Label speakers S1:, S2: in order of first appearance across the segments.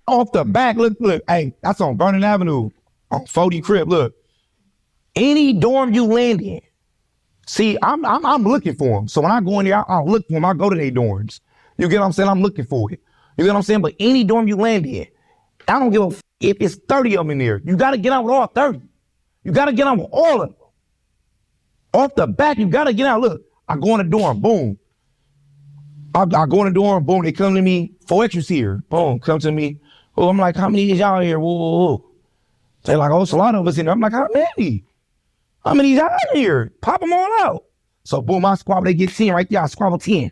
S1: Off the back, look, hey, that's on Vernon Avenue, on 40 Crib. Look, any dorm you land in, see, I'm looking for them. So when I go in there, I'll look for them. I go to their dorms. You get what I'm saying? I'm looking for it. You get what I'm saying? But any dorm you land in, I don't give a if it's 30 of them in there. You got to get out with all 30. You got to get out with all of them. Off the back, you got to get out. Look, I go in the dorm, boom. I go in the dorm, boom. They come to me, 4 extras here, boom, come to me. Oh, I'm like, how many is y'all here? Whoa, whoa, whoa. They're like, oh, it's a lot of us in there. I'm like, how many? How many y'all in here? Pop them all out. So boom, I squabble, they get 10 right there. I squabble 10.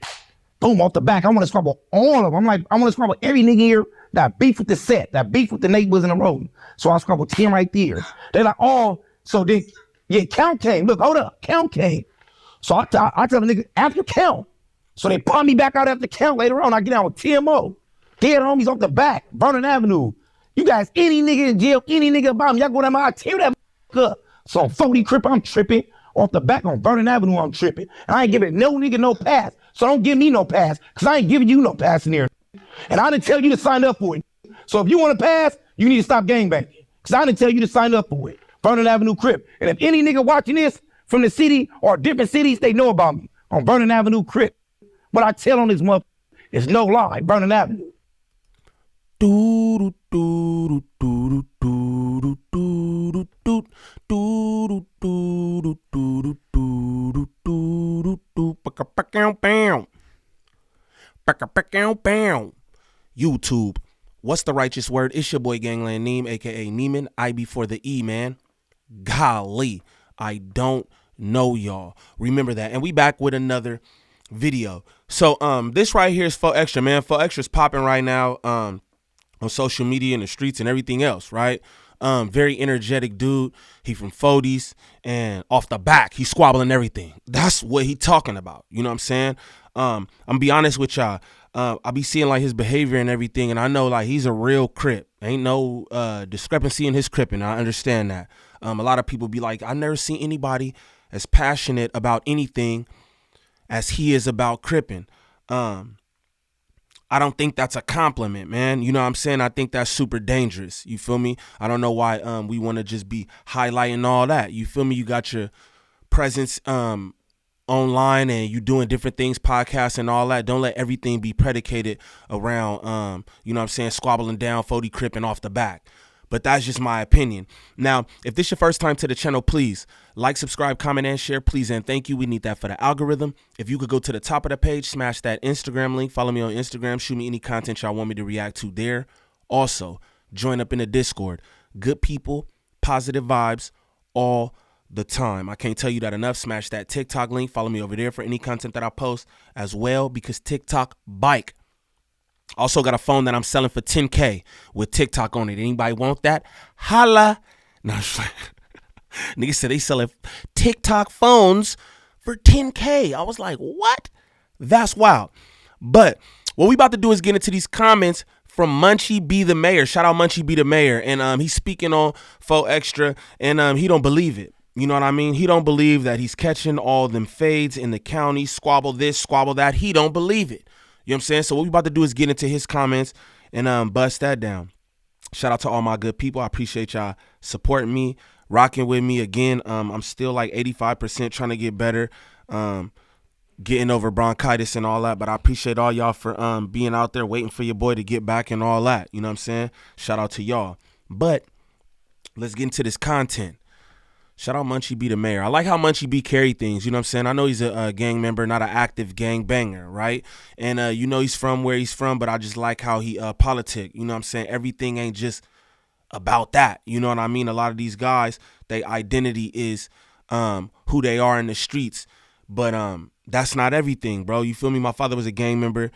S1: Boom, off the back. I want to squabble all of them. I'm like, I want to squabble every nigga here that beef with the set, that beef with the neighbors in the road. So I squabble 10 right there. They're like, oh, so then, yeah, count came. Look, hold up, count came. So I tell the nigga, after count. So they put me back out after count later on. I get out with TMO. Dead homies off the back, Vernon Avenue. You guys, any nigga in jail, any nigga about me, y'all go down my, I tear that up. So on 40 Crip, I'm tripping. Off the back on Vernon Avenue, I'm tripping. And I ain't giving no nigga no pass. So don't give me no pass, because I ain't giving you no pass in there. And I didn't tell you to sign up for it. So if you want to pass, you need to stop gangbanging. Because I didn't tell you to sign up for it. Vernon Avenue Crip. And if any nigga watching this from the city or different cities, they know about me on Vernon Avenue Crip. What I tell on this motherfucker is no lie, Vernon Avenue.
S2: YouTube. What's the righteous word? It's your boy Gangland Neem, aka Neiman. I before the E, man. Golly, I don't know y'all. Remember that. And we back with another video. So this right here is 4 Extra, man. 4 Extra's popping right now on social media and the streets and everything else, right? Very energetic dude. He from 40s, and off the back, he's squabbling everything. That's what he talking about. You know what I'm saying? I'm gonna be honest with y'all. I be seeing like his behavior and everything, and I know like he's a real Crip. Ain't no discrepancy in his Cripping. I understand that. A lot of people be like, I never seen anybody as passionate about anything as he is about Cripping. I don't think that's a compliment, man. You know what I'm saying? I think that's super dangerous. You feel me? I don't know why we want to just be highlighting all that. You feel me? You got your presence online and you doing different things, podcasts and all that. Don't let everything be predicated around, you know what I'm saying, squabbling down, 40 Cripping off the back. But that's just my opinion. Now, if this is your first time to the channel, please like, subscribe, comment, and share, please, and thank you. We need that for the algorithm. If you could go to the top of the page, smash that Instagram link, follow me on Instagram, shoot me any content y'all want me to react to there. Also, join up in the Discord. Good people, positive vibes all the time. I can't tell you that enough. Smash that TikTok link, follow me over there for any content that I post as well, because TikTok bike. Also got a phone that I'm selling for $10K with TikTok on it. Anybody want that? Holla. No, niggas said they selling TikTok phones for $10K. I was like, what? That's wild. But what we about to do is get into these comments from Munchie B the mayor. Shout out Munchie B the mayor. And he's speaking on 4 Extra, and he don't believe it. You know what I mean? He don't believe that he's catching all them fades in the county, squabble this, squabble that. He don't believe it. You know what I'm saying? So what we about to do is get into his comments and bust that down. Shout out to all my good people. I appreciate y'all supporting me, rocking with me. Again, I'm still like 85% trying to get better, getting over bronchitis and all that. But I appreciate all y'all for being out there waiting for your boy to get back and all that. You know what I'm saying? Shout out to y'all. But let's get into this content. Shout out Munchie B the mayor. I like how Munchie B carry things. You know what I'm saying? I know he's a gang member, not an active gang banger, right? And you know he's from where he's from, but I just like how he politic. You know what I'm saying? Everything ain't just about that. You know what I mean? A lot of these guys, their identity is who they are in the streets, but that's not everything, bro. You feel me? My father was a gang member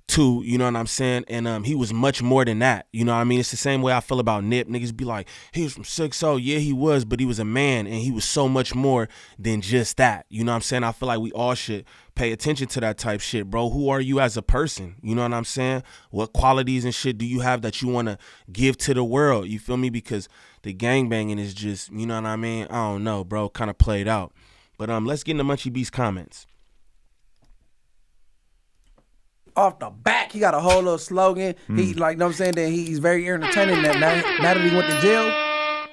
S2: too, you know what I'm saying? And he was much more than that. You know what I mean? It's the same way I feel about Nip. Niggas be like, he was from 6-0. Yeah, he was, but he was a man, and he was so much more than just that. You know what I'm saying? I feel like we all should pay attention to that type shit, bro. Who are you as a person? You know what I'm saying? What qualities and shit do you have that you want to give to the world? You feel me? Because the gangbanging is just, you know what I mean? I don't know, bro. Kind of played out. But let's get into Munchie B's comments.
S3: off the back. He got a whole little slogan. He like, know what I'm saying? Then he's very entertaining. Now that he went to jail,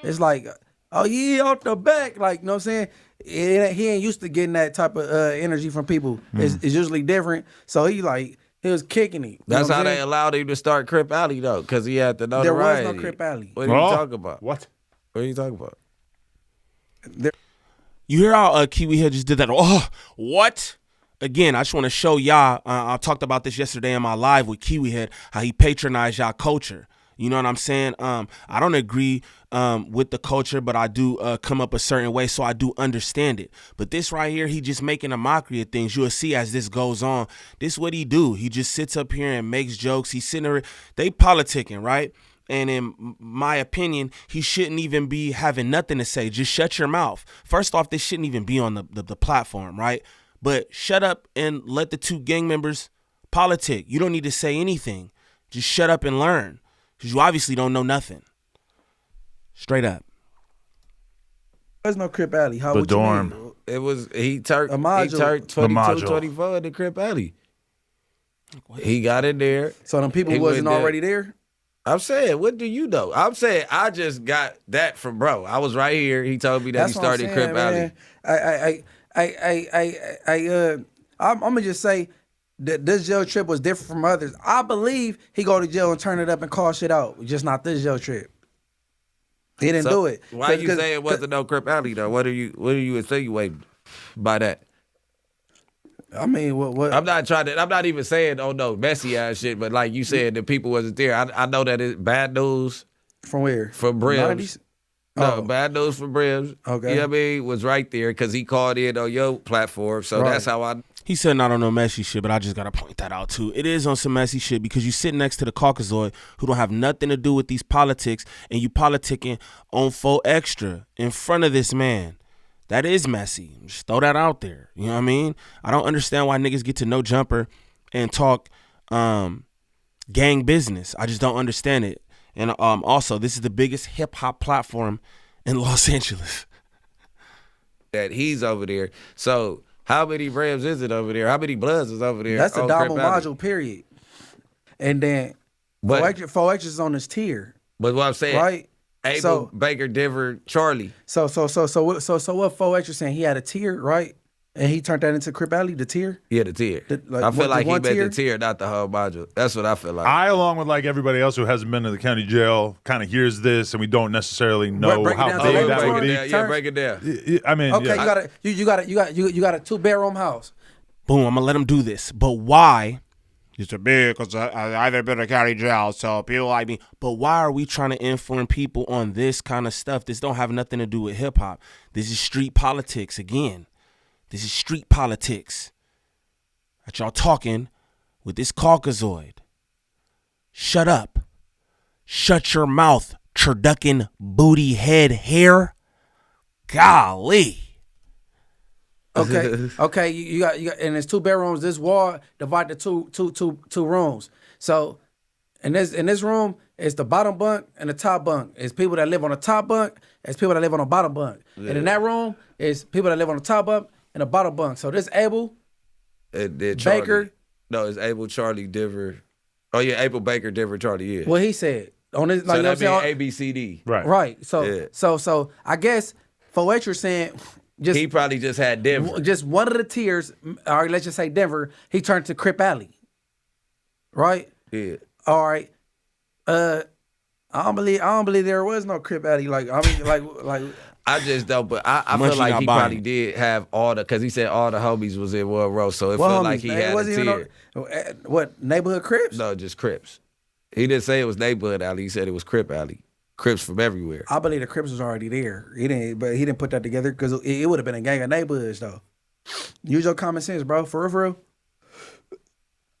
S3: it's like, oh yeah, off the back. Like, know what I'm saying? He ain't used to getting that type of energy from people. It's usually different. So he was kicking it.
S4: That's how they allowed him to start Crip Alley though, because he had the notoriety.
S3: There was no Crip Alley.
S4: What are you talking about?
S5: What?
S4: What are you talking about?
S2: You hear how Kiwi Head just did that? Oh, what? Again, I just want to show y'all. I talked about this yesterday in my live with Kiwi Head, how he patronized y'all culture. You know what I'm saying? I don't agree with the culture, but I do come up a certain way, so I do understand it. But this right here, he just making a mockery of things. You'll see as this goes on. This is what he do. He just sits up here and makes jokes. He's sitting there. They politicking, right? And in my opinion, he shouldn't even be having nothing to say. Just shut your mouth. First off, this shouldn't even be on the platform, right? But shut up and let the two gang members politic. You don't need to say anything. Just shut up and learn. Because you obviously don't know nothing. Straight up.
S3: There's no Crip Alley. How
S5: The
S3: would
S5: dorm.
S3: you mean?
S4: It was he turned
S3: A module.
S4: 22, 24 in the Crip Alley. He got in there.
S3: So them people
S4: He
S3: wasn't
S4: went there.
S3: already there?
S4: I'm saying, what do you know? I'm saying I just got that from bro. I was right here. He told me that he
S3: That's what I'm
S4: started
S3: saying,
S4: Crip
S3: Alley. I'm gonna just say that this jail trip was different from others. I believe he go to jail and turn it up and call shit out. Just not this jail trip. He didn't do it.
S4: Why you say it wasn't no Crip Alley though? What are you insinuating by that?
S3: I mean, what?
S4: I'm not even saying oh no messy ass shit, but like you said, the people wasn't there. I know that it's bad news
S3: From where?
S4: from Brims.
S3: 90s?
S4: No,
S3: Oh.
S4: bad news from Brims.
S3: Okay.
S4: You know what I mean? Was right there because he called in on your platform. So
S3: Right.
S4: that's how I
S2: He said not on no messy shit, but I just got to point that out too. It is on some messy shit because you sit next to the Caucasoid who don't have nothing to do with these politics and you politicking on full extra in front of this man. That is messy. Just throw that out there. You know what I mean? I don't understand why niggas get to No Jumper and talk gang business. I just don't understand it. And also, this is the biggest hip hop platform in Los Angeles.
S4: that he's over there. So how many Rams is it over there? How many Bloods is over there?
S3: That's the
S4: on
S3: double
S4: Crip Alley?
S3: module, period. And then
S4: But
S3: 4X is on this tier,
S4: but what I'm saying,
S3: right?
S4: Abel,
S3: So-
S4: Baker, Denver, Charlie.
S3: So what 4X is saying? He had a tier, right? And he turned that into Crip Alley, the tier.
S4: Yeah, the tier.
S3: Like,
S4: I feel
S3: what,
S4: like
S3: the
S4: he
S3: one
S4: meant
S3: tier?
S4: the tier, not the whole module. That's what I feel like.
S5: I, along with like everybody else who hasn't been to the county jail, kind of hears this, and we don't necessarily know
S3: Break it
S5: how
S3: down to
S5: big
S3: the
S5: that
S3: break
S5: would
S3: it
S5: be.
S3: down.
S4: Yeah, break it down.
S5: I mean,
S3: Okay,
S5: yeah.
S3: you got a 2-bedroom house.
S2: Boom, I'm going to let him do this. But why? It's a big, because I've been to county jail, so people like me. But why are we trying to inform people on this kind of stuff? This don't have nothing to do with hip hop. This is street politics again. This is street politics. That y'all talking with this Caucasoid. Shut up. Shut your mouth, turducken booty head hair. Golly.
S3: Okay, you got, and there's 2 bedrooms. This wall divided to two rooms. So, in this room, it's the bottom bunk and the top bunk. It's people that live on the top bunk. It's people that live on the bottom bunk. Yeah. And in that room, it's people that live on the top bunk and the bottom bunk. So this Abel, Baker.
S4: No, it's Abel, Charlie, Denver. Oh yeah, Abel, Baker, Denver, Charlie. Yeah.
S3: What he said on this, like
S4: So
S3: you know
S4: that
S3: what I'm
S4: means
S3: saying?
S4: ABCD.
S5: Right.
S3: Right. So
S4: Yeah.
S3: so I guess for what you're saying, just
S4: He probably just had Denver.
S3: just one of the tiers, or let's just say Denver, he turned to Crip Alley. Right?
S4: Yeah.
S3: All right. I don't believe there was no Crip Alley. Like I mean, like
S4: I just don't, but I
S2: Munchie
S4: feel like
S2: not
S4: he
S2: buying
S4: probably
S2: it.
S4: did have all the, because he said all the homies was in one row, so it
S3: what
S4: felt
S3: homies,
S4: like he
S3: man?
S4: had
S3: It
S4: a
S3: wasn't even
S4: tier.
S3: what neighborhood Crips?
S4: No, just Crips. He didn't say it was neighborhood alley. He said it was Crip alley. Crips from everywhere.
S3: I believe the Crips was already there. He didn't put that together because it would have been a gang of neighborhoods though. Use your common sense, bro. For real.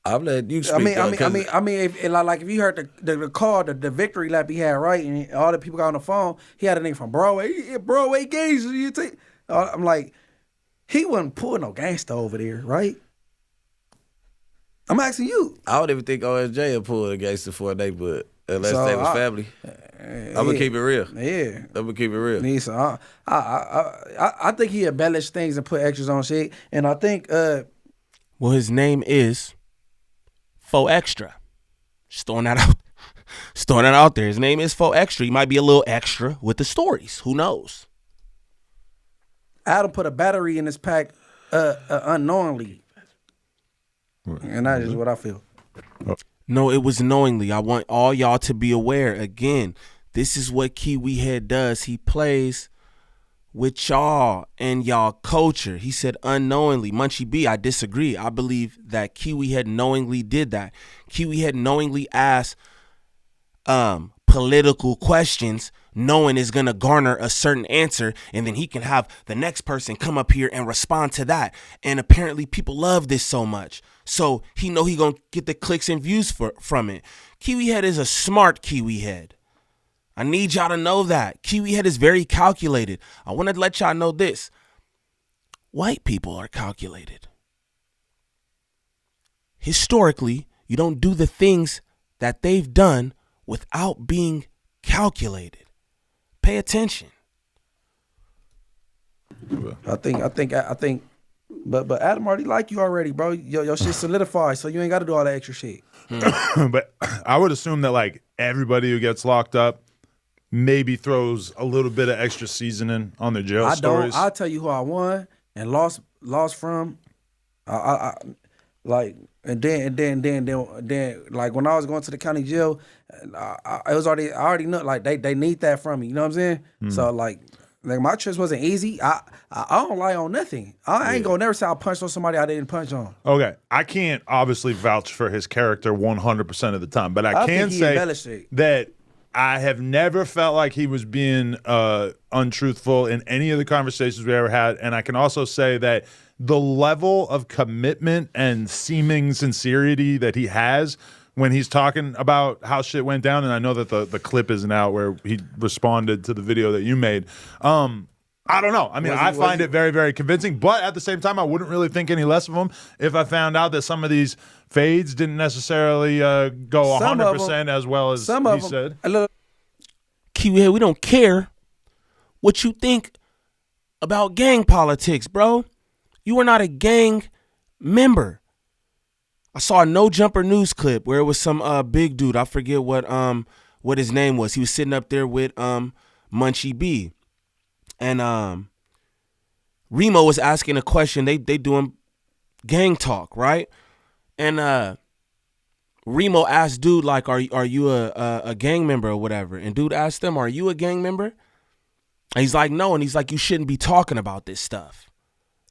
S4: I'm letting you speak.
S3: I mean, if you heard the call, the victory lap he had, right, and all the people got on the phone, he had a nigga from Broadway, Broadway gangs. You take, I'm like, he wasn't pulling no gangster over there, right? I'm asking you.
S4: I don't even think OSJ would pull a gangster for a neighborhood unless
S3: So,
S4: they was family. I'm gonna keep it real.
S3: Yeah.
S4: I'm gonna keep it real.
S3: So I think he embellished things and put extras on shit, and I think
S2: Well, his name is Fo Extra. Just throwing that out. Just throwing that out there. His name is Fo Extra. He might be a little extra with the stories. Who knows?
S3: Adam put a battery in his pack unknowingly. And that is what I feel.
S2: No, it was knowingly. I want all y'all to be aware. Again, this is what Kiwi Head does. He plays with y'all and y'all culture. He said unknowingly. Munchie B, I disagree. I believe that Kiwi Head knowingly did that. Kiwi Head knowingly asked political questions, knowing is going to garner a certain answer, and then he can have the next person come up here and respond to that. And apparently people love this so much. So he know he going to get the clicks and views from it. Kiwi Head is a smart Kiwi Head. I need y'all to know that. Kiwi Head is very calculated. I want to let y'all know this. White people are calculated. Historically, you don't do the things that they've done without being calculated. Pay attention.
S3: I think, but Adam already like you already, bro. Your shit solidified, so you ain't got to do all that extra shit.
S5: But I would assume that like everybody who gets locked up maybe throws a little bit of extra seasoning on their jail stories.
S3: I'll tell you who I won and lost from. Like and then like when I was going to the county jail, I already know like they need that from me. You know what I'm saying? So like my trips wasn't easy. I don't lie on nothing. I ain't gonna never say I punched on somebody I didn't punch on.
S5: Okay, I can't obviously vouch for his character 100% of the time, but I can say that I have never felt like he was being untruthful in any of the conversations we ever had, and I can also say that the level of commitment and seeming sincerity that he has when he's talking about how shit went down, and I know that the clip isn't out where he responded to the video that you made. I don't know. I mean, I find it very, very convincing, but at the same time, I wouldn't really think any less of him if I found out that some of these fades didn't necessarily go 100% as well as he said.
S2: Kiwi Head, we don't care what you think about gang politics, bro. You are not a gang member. I saw a No Jumper news clip where it was some big dude. I forget what his name was. He was sitting up there with Munchie B. And Remo was asking a question. They doing gang talk, right? And Remo asked dude, like, are you a gang member or whatever? And dude asked them, are you a gang member? And he's like, no. And he's like, you shouldn't be talking about this stuff.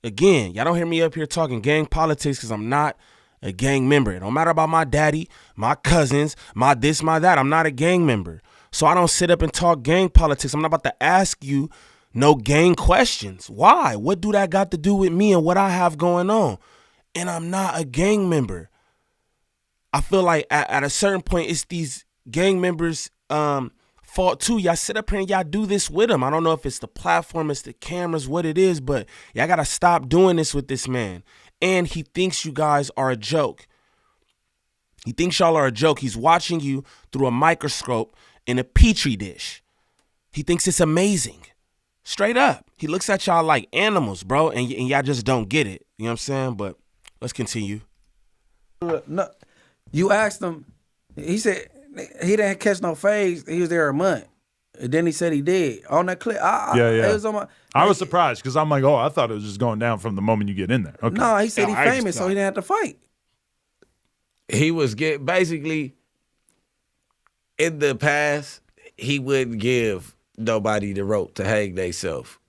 S2: Again, y'all don't hear me up here talking gang politics because I'm not a gang member. It don't matter about my daddy, my cousins, my this, my that. I'm not a gang member. So I don't sit up and talk gang politics. I'm not about to ask you no gang questions. Why? What do that got to do with me and what I have going on? And I'm not a gang member. I feel like at a certain point, it's these gang members' fault too. Y'all sit up here and y'all do this with them. I don't know if it's the platform, it's the cameras, what it is, but y'all got to stop doing this with this man. And he thinks you guys are a joke. He thinks y'all are a joke. He's watching you through a microscope in a petri dish. He thinks it's amazing. Straight up. He looks at y'all like animals, bro, and y'all just don't get it. You know what I'm saying? But let's continue.
S3: No, you asked him, he said he didn't catch no fades. He was there a month. And then he said he did. On that clip, it was on my,
S5: I was surprised because I'm like, oh, I thought it was just going down from the moment you get in there. Okay.
S3: No, he said he famous, so he didn't have to fight.
S4: He was basically in the past, he wouldn't give nobody the rope to hang theyself.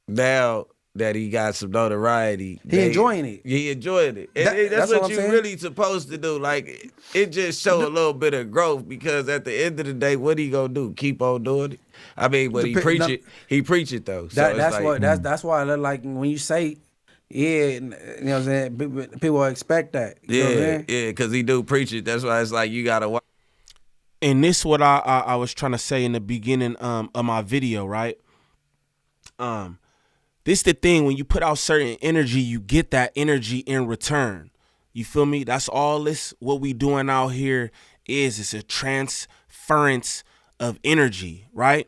S4: Now that he got some notoriety,
S3: he enjoying it.
S4: He enjoying it. And that's what you're really supposed to do. Like, it just show a little bit of growth because at the end of the day, what he gonna do? Keep on doing it? I mean, but he preach it though. So
S3: that's why like when you say, yeah, you know what I'm saying, people expect that.
S4: Yeah, because he do preach it. That's why it's like you gotta watch.
S2: And this what I was trying to say in the beginning of my video, right? This the thing, when you put out certain energy, you get that energy in return. You feel me? That's all this, what we doing out here is. It's a transference of energy, right?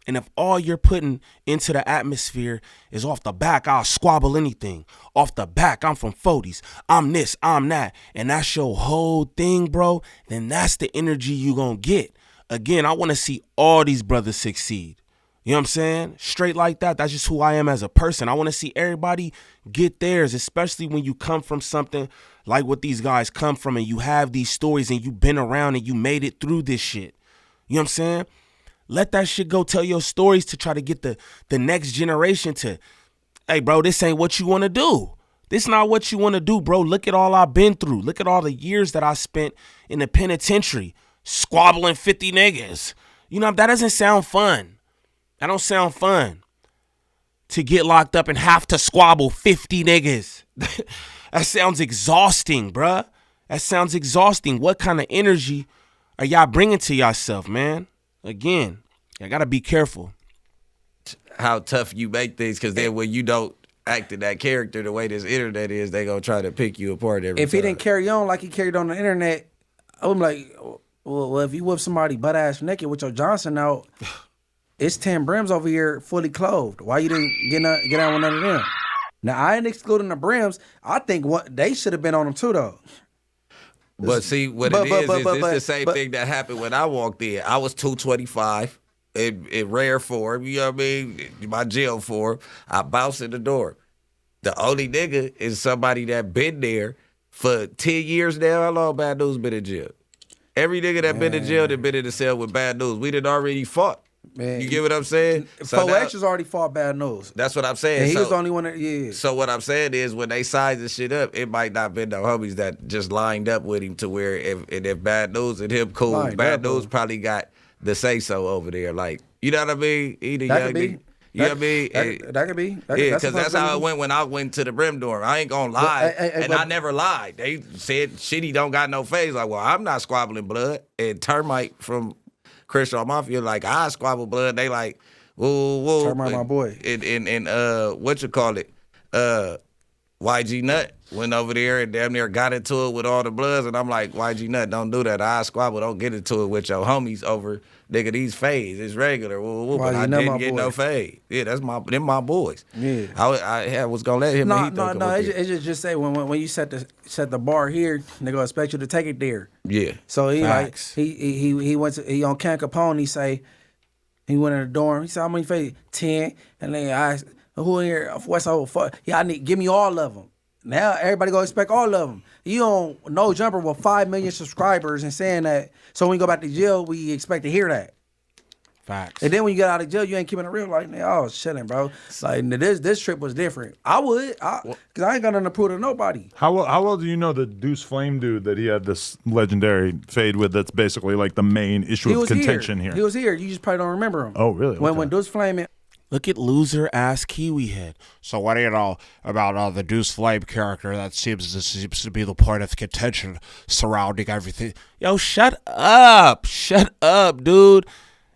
S2: And if all you're putting into the atmosphere is off the back, I'll squabble anything. Off the back, I'm from 40s. I'm this, I'm that. And that's your whole thing, bro. Then that's the energy you gonna get. Again, I want to see all these brothers succeed. You know what I'm saying? Straight like that. That's just who I am as a person. I want to see everybody get theirs, especially when you come from something like what these guys come from and you have these stories and you've been around and you made it through this shit. You know what I'm saying? Let that shit go. Tell your stories to try to get the next generation to, hey, bro, this ain't what you want to do. This not what you want to do, bro. Look at all I've been through. Look at all the years that I spent in the penitentiary squabbling 50 niggas. You know, that doesn't sound fun. That don't sound fun. To get locked up and have to squabble 50 niggas. That sounds exhausting, bruh. That sounds exhausting. What kind of energy are y'all bringing to yourself, man? Again, I gotta be careful.
S4: How tough you make things, because then when you don't act in that character the way this internet is, they gonna try to pick you apart every time.
S3: If he didn't carry on like he carried on the internet, I'm like, well, if you whip somebody butt ass naked with your Johnson out, it's 10 brims over here fully clothed. Why you didn't get out with none of them? Now I ain't excluding the brims. I think what they should have been on them too, though.
S4: But see, what it is the same thing that happened when I walked in. I was 225 in rare form, you know what I mean? My jail form. I bounced in the door. The only nigga is somebody that been there for 10 years now. How long Bad News been in jail? Every nigga that been in jail that been in the cell with Bad News. We done already fought. Man, you get what I'm saying?
S3: So 4X has already fought Bad News.
S4: That's what I'm saying.
S3: And he was the only one that, yeah.
S4: So what I'm saying is when they size this shit up, it might not been no homies that just lined up with him to where if Bad News and him cool, lined Bad News probably got the say-so over there. Like, you know what I mean? He the young nigga. You know what I mean?
S3: That could be.
S4: Yeah, because that's how it went when I went to the Brim dorm. I ain't gonna lie, I never lied. They said shit, he don't got no face. Like, well, I'm not squabbling blood. And Termite from Crenshaw Mafia, like, I squabble blood. They like, whoa.
S3: Termite, my boy.
S4: And what you call it? YG Nut went over there and damn near got into it with all the bloods. And I'm like, YG Nut, don't do that. I squabble, don't get into it with your homies over, nigga, these fades. It's regular. But I didn't get no fade. Yeah, them my boys. Yeah. I was going to let him.
S3: No. It's just say when you set the bar here, they gonna expect you to take it there.
S4: Yeah.
S3: So he Facts. Like he went to, he on Can Capone. He say he went in the dorm. He said, how many fades? 10. And then I asked, who in here? What's the fuck? Yeah, give me all of them. Now everybody gonna expect all of them. You don't No Jumper with 5 million subscribers and saying that. So when you go back to jail, we expect to hear that.
S2: Facts.
S3: And then when you get out of jail, you ain't keeping it real. Like, I was chilling, bro. Like, this trip was different. I would, because I ain't got nothing to prove to nobody.
S5: How well do you know the Deuce Flame dude that he had this legendary fade with? That's basically like the main issue of contention here.
S3: He was here. You just probably don't remember him.
S5: Oh, really? Okay.
S3: When Deuce Flame.
S2: Look at loser ass Kiwi head. So what do you know about the Deuce Flame character that seems to be the point of contention surrounding everything? Yo, shut up, dude.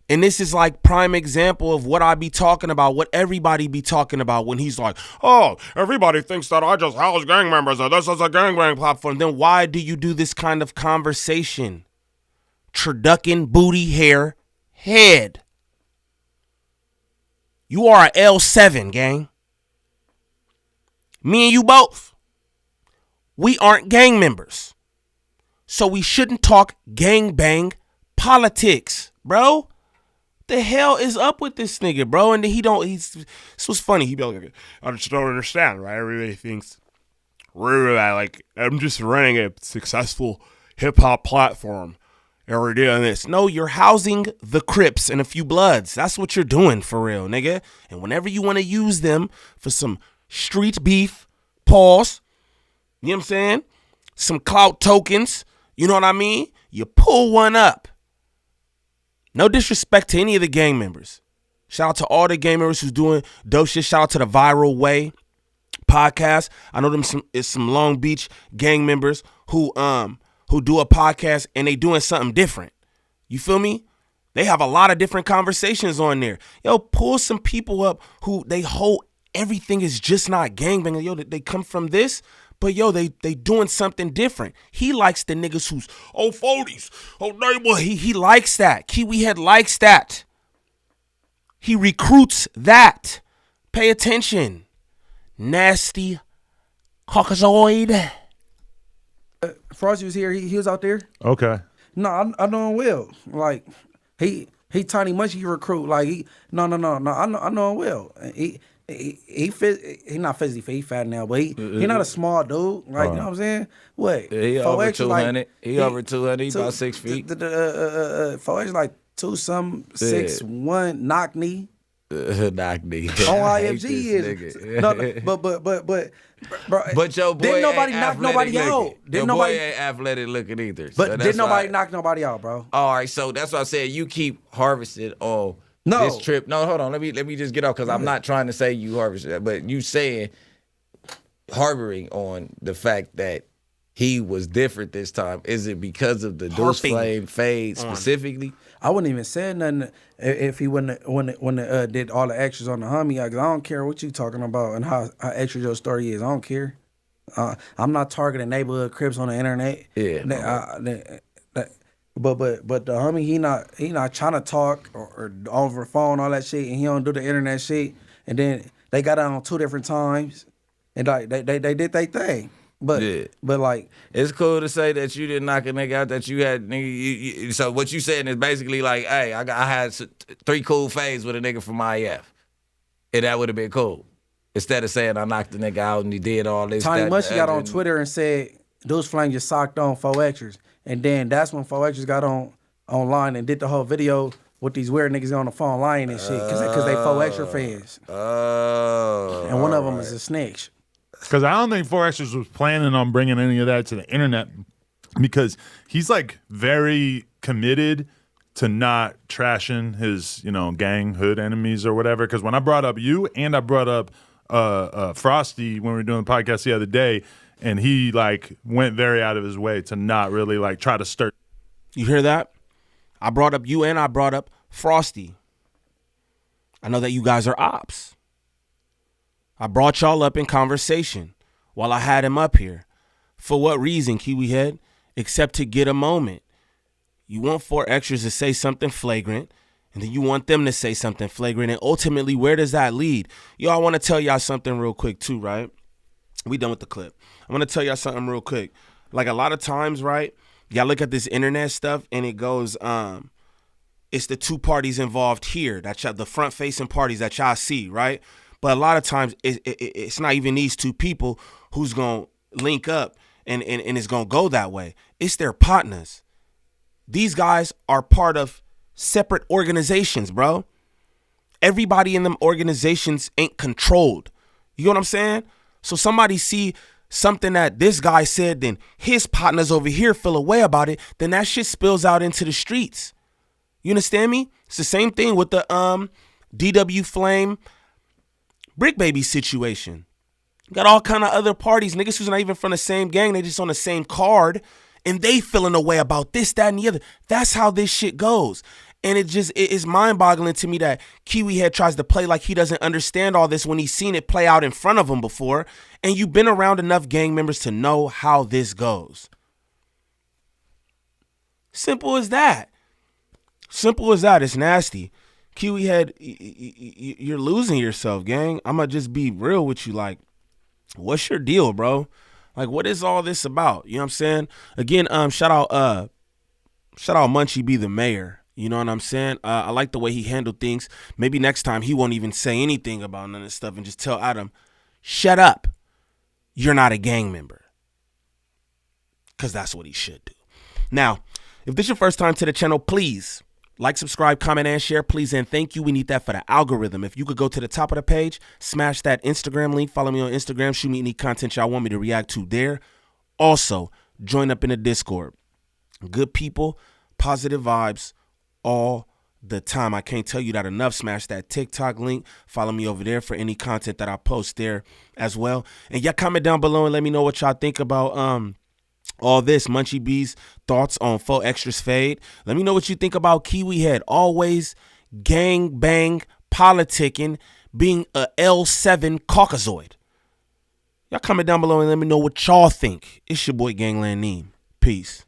S2: And this is like prime example of what I be talking about, what everybody be talking about when he's like, oh, everybody thinks that I just house gang members or this is a gangbang platform. Then why do you do this kind of conversation? Turducken booty hair head. You are a L7, gang. Me and you both. We aren't gang members. So we shouldn't talk gangbang politics, bro. The hell is up with this nigga, bro? And this was funny. He be like, I just don't understand, right? Everybody thinks, like, I'm just running a successful hip-hop platform. And we're doing this. No, you're housing the Crips and a few Bloods. That's what you're doing for real, nigga. And whenever you want to use them for some street beef, pause, you know what I'm saying? Some clout tokens, you know what I mean? You pull one up. No disrespect to any of the gang members. Shout out to all the gang members who's doing dope shit. Shout out to the Viral Way podcast. I know it's some Long Beach gang members who do a podcast and they doing something different. You feel me? They have a lot of different conversations on there. Yo, pull some people up who they hold everything is just not gangbanging. Yo, they come from this, but yo, they doing something different. He likes the niggas who's 40s, neighbor. He likes that. Kiwi Head likes that. He recruits that. Pay attention. Nasty Caucasoid.
S3: Frosty was here. He was out there.
S5: Okay.
S3: No, I know him well. Like he Tiny Munchie recruit. Like no. I know him well. He not physically fit. He fat now, but he not a small dude. Like you know what I'm saying? What?
S4: He over 200. He over 200. He about 6 feet.
S3: 4X like 2-something, 6'1", knock knee.
S4: Knock knee.
S3: On IFG is no,
S4: but your boy
S3: didn't nobody
S4: ain't
S3: knock nobody
S4: looking.
S3: out.
S4: Your boy ain't athletic looking either.
S3: But
S4: so
S3: did nobody knock nobody out, bro?
S4: All right, so that's what I said. You keep harvesting on this trip. No, hold on. Let me just get off because I'm not trying to say you harvested, but you saying harboring on the fact that he was different this time. Is it because of the Deuce Flame fade specifically?
S3: I wouldn't even say nothing if he wouldn't did all the extras on the homie. Cause I don't care what you talking about and how extra your story is. I don't care. I'm not targeting neighborhood Crips on the internet.
S4: Yeah.
S3: But the homie he not trying to talk or over the phone all that shit, and he don't do the internet shit. And then they got out on 2 different times, and like they did their thing. But like
S4: it's cool to say that you didn't knock a nigga out, that you had nigga. So what you saying is basically like, hey, I had 3 cool fades with a nigga from IF, and that would have been cool. Instead of saying I knocked the nigga out and he did all this.
S3: Tiny Munchie got on Twitter and said Deuce Flame just socked on 4Xers, and then that's when 4Xers got online and did the whole video with these weird niggas on the phone lying and shit because they 4Xer fans. And one of them is a snitch.
S5: Because I don't think 4Xers was planning on bringing any of that to the internet because he's like very committed to not trashing his, gang hood enemies or whatever. Because when I brought up you and I brought up Frosty when we were doing the podcast the other day, and he like went very out of his way to not really like try to stir.
S2: You hear that? I brought up you and I brought up Frosty. I know that you guys are ops. I brought y'all up in conversation while I had him up here. For what reason, Kiwi Head? Except to get a moment. You want 4Xers to say something flagrant, and then you want them to say something flagrant, and ultimately, where does that lead? Yo, I want to tell y'all something real quick too, right? We done with the clip. I want to tell y'all something real quick. Like a lot of times, right, y'all look at this internet stuff, and it goes, it's the 2 parties involved here, the front-facing parties that y'all see, right? But a lot of times it's not even these 2 people who's going to link up and it's going to go that way. It's their partners. These guys are part of separate organizations, bro. Everybody in them organizations ain't controlled. You know what I'm saying? So somebody see something that this guy said, then his partners over here feel a way about it, then that shit spills out into the streets. You understand me? It's the same thing with the DW Flame Brick Baby situation. Got all kind of other parties, niggas who's not even from the same gang, they just on the same card, and they feeling a way about this, that, and the other. That's how this shit goes. And it is mind-boggling to me that Kiwi Head tries to play like he doesn't understand all this when he's seen it play out in front of him before, and you've been around enough gang members to know how this goes. Simple as that. Simple as that. It's nasty. Kiwi Head, you're losing yourself, gang. I'm going to just be real with you. Like, what's your deal, bro? Like, what is all this about? You know what I'm saying? Again, shout out Munchie B, the mayor. You know what I'm saying? I like the way he handled things. Maybe next time he won't even say anything about none of this stuff and just tell Adam, shut up. You're not a gang member. Because that's what he should do. Now, if this is your first time to the channel, please like, subscribe, comment, and share, please, and thank you. We need that for the algorithm. If you could go to the top of the page, smash that Instagram link, follow me on Instagram, shoot me any content y'all want me to react to there. Also, join up in the Discord. Good people, positive vibes all the time. I can't tell you that enough. Smash that TikTok link. Follow me over there for any content that I post there as well. And y'all comment down below and let me know what y'all think about all this. Munchie B's thoughts on 4Xers fade. Let me know what you think about Kiwi Head. Always gang bang politicking, being a L7 Caucasoid. Y'all comment down below and let me know what y'all think. It's your boy Gangland Neem. Peace.